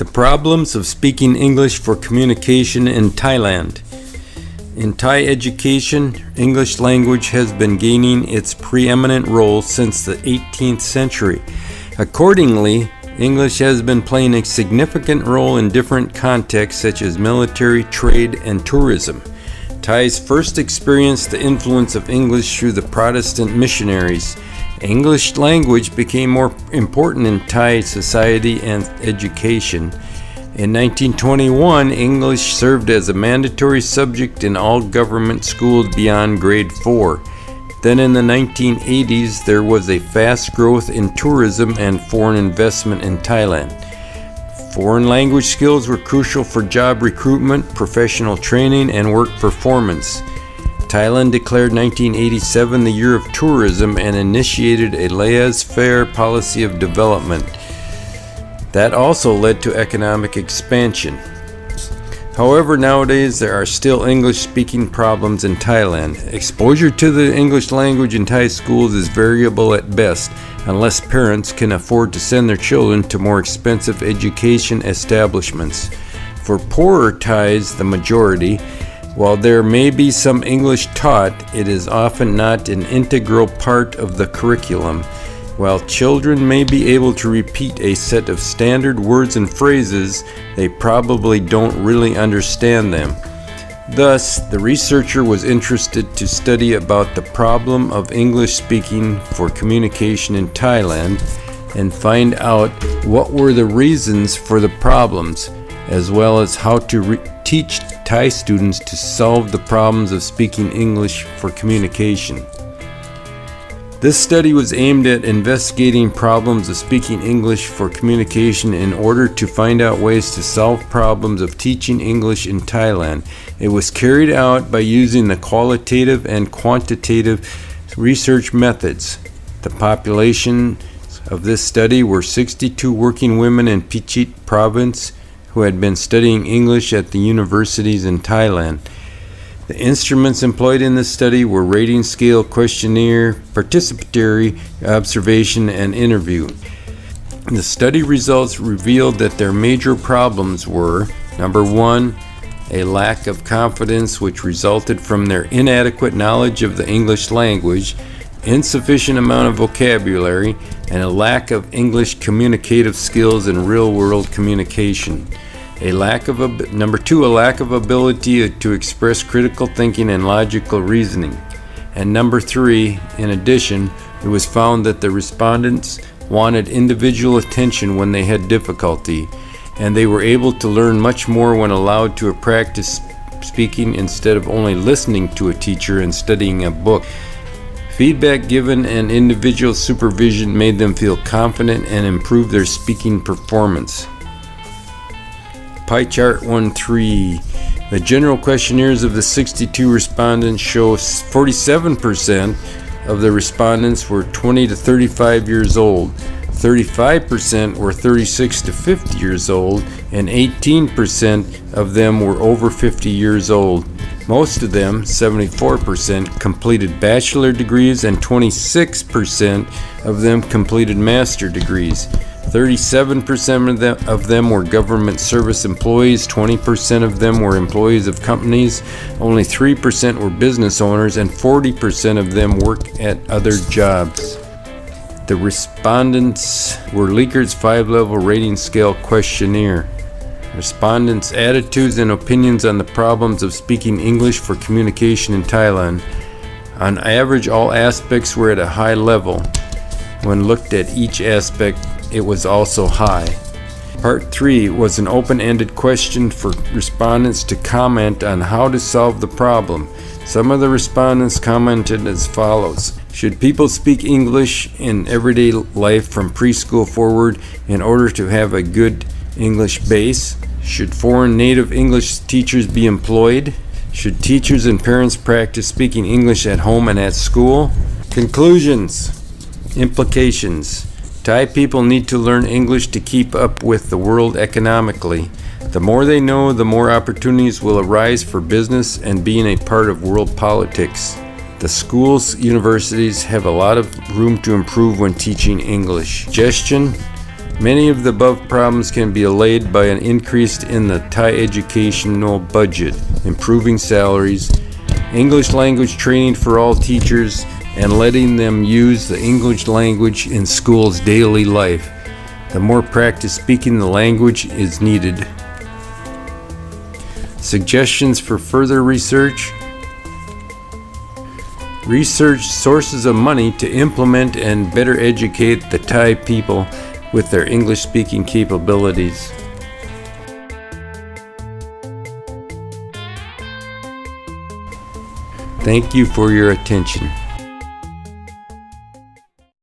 The problems of speaking English for communication in Thailand. In Thai education, English language has been gaining its preeminent role since the 18th century. Accordingly, English has been playing a significant role in different contexts such as military, trade, and tourism. Thais first experienced the influence of English through the Protestant missionaries. English language became more important in Thai society and education. In 1921, English served as a mandatory subject in all government schools beyond grade 4. Then in the 1980s, there was a fast growth in tourism and foreign investment in Thailand. Foreign language skills were crucial for job recruitment, professional training, and work performance. Thailand declared 1987 the year of tourism and initiated a laissez-faire policy of development. That also led to economic expansion. However, nowadays there are still English-speaking problems in Thailand. Exposure to the English language in Thai schools is variable at best, unless parents can afford to send their children to more expensive education establishments. For poorer Thais, the majority, while there may be some English taught, it is often not an integral part of the curriculum. While children may be able to repeat a set of standard words and phrases, they probably don't really understand them. Thus, the researcher was interested to study about the problem of English speaking for communication in Thailand and find out what were the reasons for the problems, as well as how to teach Thai students to solve the problems of speaking English for communication. This study was aimed at investigating problems of speaking English for communication in order to find out ways to solve problems of teaching English in Thailand. It was carried out by using the qualitative and quantitative research methods. The population of this study were 62 working women in Pichit province who had been studying English at the universities in Thailand. The instruments employed in this study were rating scale, questionnaire, participatory observation, and interview. The study results revealed that their major problems were, number one, a lack of confidence which resulted from their inadequate knowledge of the English language, insufficient amount of vocabulary, and a lack of English communicative skills in real-world communication. Number two, a lack of ability to express critical thinking and logical reasoning. And number three, in addition, it was found that the respondents wanted individual attention when they had difficulty, and they were able to learn much more when allowed to practice speaking instead of only listening to a teacher and studying a book. Feedback given and individual supervision made them feel confident and improved their speaking performance. Pie chart 1-3. The general questionnaires of the 62 respondents show 47% of the respondents were 20 to 35 years old, 35% were 36 to 50 years old, and 18% of them were over 50 years old. Most of them, 74%, completed bachelor degrees and 26% of them completed master degrees. 37% of them were government service employees, 20% of them were employees of companies, only 3% were business owners, and 40% of them work at other jobs. The respondents were Likhart's 5-level rating scale questionnaire. Respondents' attitudes and opinions on the problems of speaking English for communication in Thailand. On average, all aspects were at a high level. When looked at each aspect, it was also high. Part 3 was an open-ended question for respondents to comment on how to solve the problem. Some of the respondents commented as follows. Should people speak English in everyday life from preschool forward in order to have a good English base? Should foreign native English teachers be employed? Should teachers and parents practice speaking English at home and at school? Conclusions. Implications. Thai people need to learn English to keep up with the world economically. The more they know, the more opportunities will arise for business and being a part of world politics. The schools, universities have a lot of room to improve when teaching English. Suggestion: Many of the above problems can be allayed by an increase in the Thai educational budget, improving salaries, English language training for all teachers, and letting them use the English language in school's daily life. The more practice speaking the language is needed. Suggestions for further research. Research sources of money to implement and better educate the Thai people with their English-speaking capabilities. Thank you for your attention.